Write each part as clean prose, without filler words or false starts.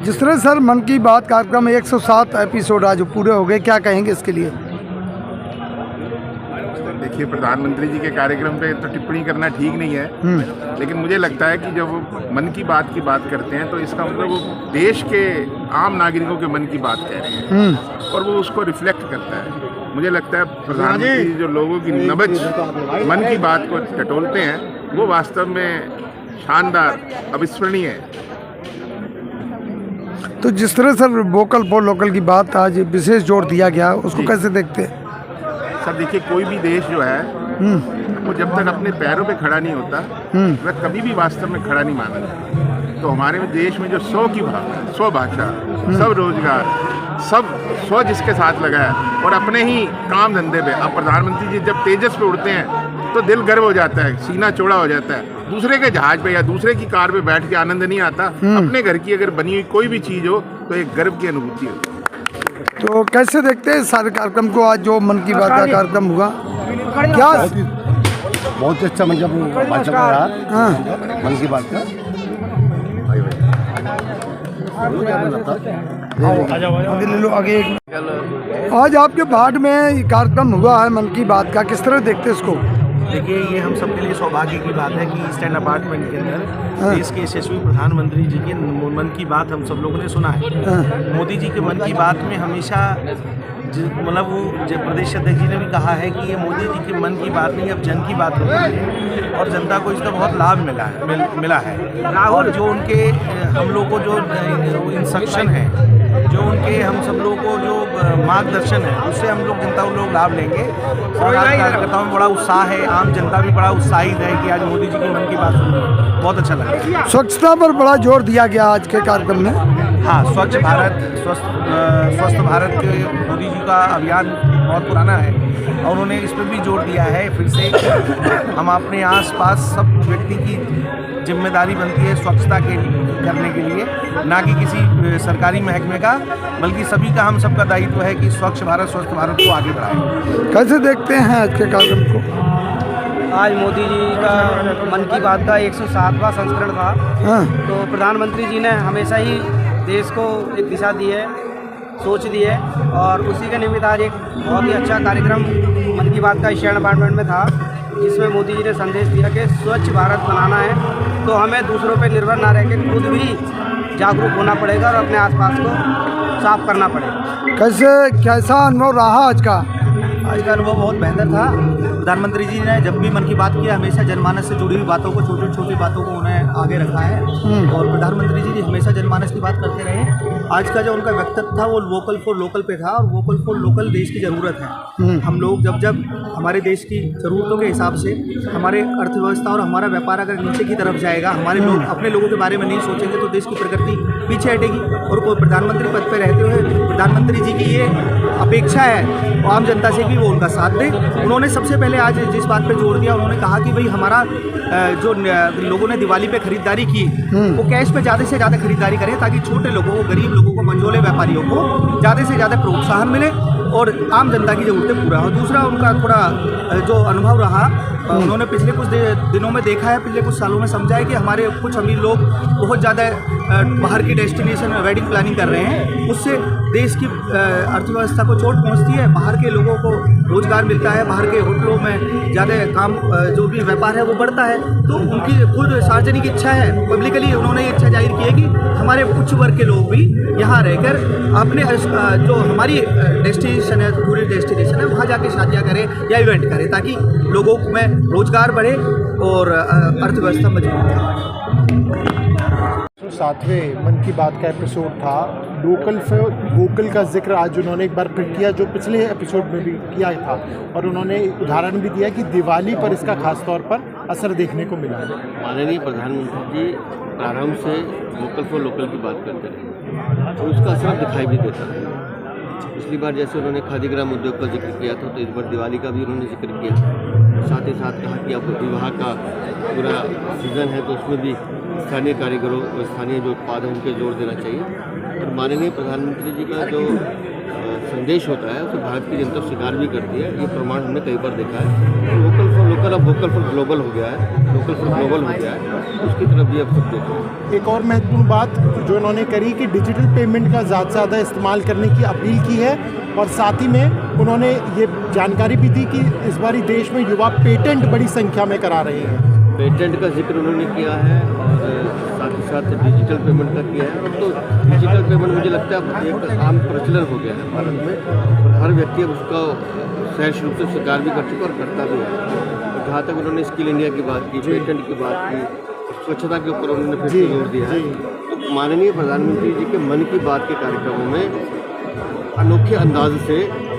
जिस तरह सर मन की बात कार्यक्रम 107 एपिसोड आज पूरे हो गए, क्या कहेंगे इसके लिए? देखिए, प्रधानमंत्री जी के कार्यक्रम पे तो टिप्पणी करना ठीक नहीं है, लेकिन मुझे लगता है कि जब वो मन की बात करते हैं तो इसका मतलब वो देश के आम नागरिकों के मन की बात कह रहे हैं और वो उसको रिफ्लेक्ट करता है। मुझे लगता है प्रधानमंत्री जी जो लोगों की नब्ज मन की बात को टटोलते हैं वो वास्तव में शानदार, अविस्मरणीय है। तो जिस तरह सर वोकल फॉर लोकल की बात आज विशेष जोर दिया गया, उसको कैसे देखते हैं? सर देखिए, कोई भी देश जो है वो जब तक अपने पैरों पे खड़ा नहीं होता वह कभी भी वास्तव में खड़ा नहीं माना जाता। तो हमारे देश में जो 100 की भावना, 100 भाषा, सब रोजगार, सब स्व जिसके साथ लगा है और अपने ही काम धंधे पे, अब प्रधानमंत्री जी जब तेजस पे उड़ते हैं तो दिल गर्व हो जाता है, सीना चौड़ा हो जाता है। दूसरे के जहाज पे या दूसरे की कार पे बैठ के आनंद नहीं आता, अपने घर की अगर बनी हुई कोई भी चीज़ हो तो एक गर्व की अनुभूति होती है। तो कैसे देखते हैं सारे कार्यक्रम को? आज जो मन की बात का कार्यक्रम हुआ, क्या बहुत अच्छा मतलब बात रहा मन की बात का। आगे ले लो, आगे। आज आपके भाट में कार्यक्रम हुआ है मन की बात का, किस तरह देखते हैं इसको? देखिए, ये हम सबके लिए सौभाग्य की बात है कि स्टैंड अपार्टमेंट के अंदर देश के यशस्वी प्रधानमंत्री जी के मन की बात हम सब लोगों ने सुना है। मोदी जी के मन की बात में हमेशा मतलब वो प्रदेश अध्यक्ष जी ने भी कहा है कि ये मोदी जी के मन की बात नहीं, अब जन की बात हो रही है और जनता को इसका बहुत लाभ मिला है। और जो उनके हम लोग को जो इंस्ट्रक्शन है, जो उनके हम सब लोगों को जो मार्गदर्शन है, उससे हम लोग जनता लोग लाभ लेंगे। और आज कार्यकर्ताओं में बड़ा उत्साह है, आम जनता भी बड़ा उत्साहित है कि आज मोदी जी की मन की बात सुन बहुत अच्छा लगा। स्वच्छता पर बड़ा जोर दिया गया आज के कार्यक्रम में। हाँ, स्वच्छ भारत, स्वस्थ भारत के मोदी जी का अभियान बहुत पुराना है और उन्होंने इस पर भी जोर दिया है फिर से हम अपने आसपास सब व्यक्ति की जिम्मेदारी बनती है स्वच्छता के करने के लिए, ना कि किसी सरकारी महकमे का, बल्कि सभी का, हम सबका दायित्व है कि स्वच्छ भारत, स्वस्थ भारत को आगे बढ़ाएं। कैसे देखते हैं आज के कार्यक्रम को? आज मोदी जी का मन की बात का 107वां संस्करण था। तो प्रधानमंत्री जी ने हमेशा ही देश को एक दिशा दी है, सोच दी है और उसी के निमित्त आज एक बहुत ही अच्छा कार्यक्रम मन की बात का स्टैंड अपार्टमेंट में था, जिसमें मोदी जी ने संदेश दिया कि स्वच्छ भारत बनाना है तो हमें दूसरों पर निर्भर ना रह के खुद भी जागरूक होना पड़ेगा और अपने आसपास को साफ करना पड़ेगा। कैसा अनुभव रहा आज का? आज का अनुभव बहुत बेहतर था। प्रधानमंत्री जी ने जब भी मन की बात किया हमेशा जनमानस से जुड़ी हुई बातों को, छोटी छोटी बातों को उन्हें आगे रखा है और प्रधानमंत्री जी हमेशा जनमानस की बात करते रहे। आज का जो उनका वक्तव्य था वो वोकल फॉर लोकल पे था और वोकल फॉर लोकल देश की ज़रूरत है। हम लोग जब हमारे देश की ज़रूरतों के हिसाब से हमारे अर्थव्यवस्था और हमारा व्यापार अगर नीचे की तरफ जाएगा, हमारे लोग अपने लोगों के बारे में नहीं सोचेंगे तो देश की प्रगति पीछे हटेगी। और कोई प्रधानमंत्री पद पर रहते हुए प्रधानमंत्री जी की ये अपेक्षा है आम जनता से भी वो उनका साथ दे। उन्होंने सबसे पहले आज जिस बात पे जोर दिया, उन्होंने कहा कि भाई हमारा जो लोगों ने दिवाली पे खरीदारी की वो कैश पे ज़्यादा से ज़्यादा खरीदारी करें ताकि छोटे लोगों को, गरीब लोगों को, मंझोले व्यापारियों को ज़्यादा से ज़्यादा प्रोत्साहन मिले और आम जनता की ज़रूरतें पूरा हो। दूसरा उनका थोड़ा जो अनुभव रहा, उन्होंने पिछले कुछ दिनों में देखा है, पिछले कुछ सालों में समझा है कि हमारे कुछ अमीर लोग बहुत ज़्यादा बाहर की डेस्टिनेशन में वेडिंग प्लानिंग कर रहे हैं, उससे देश की अर्थव्यवस्था को चोट पहुंचती है, बाहर के लोगों को रोजगार मिलता है, बाहर के होटलों में ज़्यादा काम जो भी व्यापार है वो बढ़ता है। तो उनकी खुद सार्वजनिक इच्छा है, पब्लिकली उन्होंने ये इच्छा जाहिर की है कि हमारे उच्च वर्ग के लोग भी यहाँ रहकर अपने जो हमारी डेस्टिनेशन है, टूरिस्ट डेस्टिनेशन है, वहाँ जाके शादियाँ करें या इवेंट करें ताकि लोगों में रोजगार बढ़े और अर्थव्यवस्था मजबूत हो। 7वें मन की बात का एपिसोड था। लोकल फॉर वोकल का जिक्र आज उन्होंने एक बार फिर किया, जो पिछले एपिसोड में भी किया था और उन्होंने उदाहरण भी दिया कि दिवाली पर इसका खास तौर पर असर देखने को मिला। माननीय प्रधानमंत्री जी प्रारंभ से वोकल फॉर लोकल की बात करते रहे और उसका असर दिखाई भी देता है। पिछली बार जैसे उन्होंने खादी ग्राम उद्योग का जिक्र किया था, तो इस बार दिवाली का भी उन्होंने जिक्र किया। साथ ही साथ कहा कि अब विवाह का पूरा सीज़न है तो उसमें भी स्थानीय कारीगरों और स्थानीय जो उत्पाद हैं उनके जोर देना चाहिए। और माननीय प्रधानमंत्री जी का जो संदेश होता है उसे भारत की जनता स्वीकार भी करती है। ये प्रमाण हमने कई बार देखा है। लोकल फॉर लोकल अब वोकल फॉर ग्लोबल हो गया है, लोकल फॉर ग्लोबल हो गया है, उसकी तरफ भी अब सब देख रहे हैं। एक और महत्वपूर्ण बात जो इन्होंने करी कि डिजिटल पेमेंट का ज़्यादा से ज़्यादा इस्तेमाल करने की अपील की है और साथ ही में उन्होंने ये जानकारी भी दी कि इस बारी देश में युवा पेटेंट बड़ी संख्या में करा रहे हैं। पेटेंट का जिक्र उन्होंने किया है और साथ ही साथ डिजिटल पेमेंट का किया है। अब तो डिजिटल पेमेंट मुझे लगता है एक आम प्रचलन हो गया है भारत में और हर व्यक्ति अब उसका सहज रूप से स्वीकार भी कर चुका और करता भी है। जहाँ तक उन्होंने स्किल इंडिया की बात की, पेटेंट की बात की, स्वच्छता के ऊपर उन्होंने फिर से जोर दिया है। तो माननीय प्रधानमंत्री जी के मन की बात के कार्यक्रमों में अनोखे अंदाज से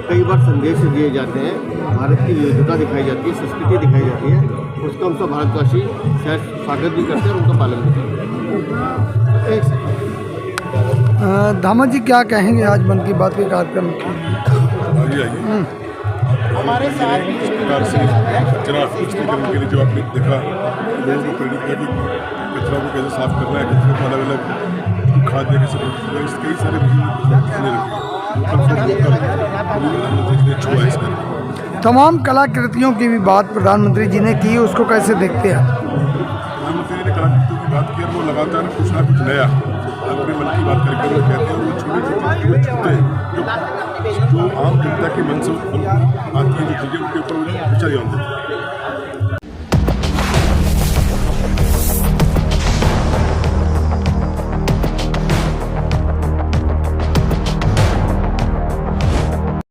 कई बार संदेश दिए जाते हैं, भारत की विविधता दिखाई जाती है, संस्कृति दिखाई जाती है, उसका हम सब भारतवासी शायद स्वागत भी करते हैं और उनका पालन भी करते हैं। धामा जी क्या कहेंगे आज मन की बात के कार्यक्रम हमारे साथ इस प्रकार से कचरा शुद्धिकरण के लिए जो आपने देखा, लोगों को प्रेरित किया कि कचरा को कैसे साफ करना है, कचरे को अलग अलग खाद्य कैसे कई सारे तमाम कलाकृतियों की भी बात प्रधानमंत्री जी ने की, उसको कैसे देखते हैं? प्रधानमंत्री जी ने कलाकृतियों की बात की और वो लगातार कुछ ना कुछ नया अपने मन की बात कार्यक्रम में कहते हैं। वो छोटे छोटे जो आम जनता के मन से आती है जो चीज़ें उनके ऊपर विचार देते हैं।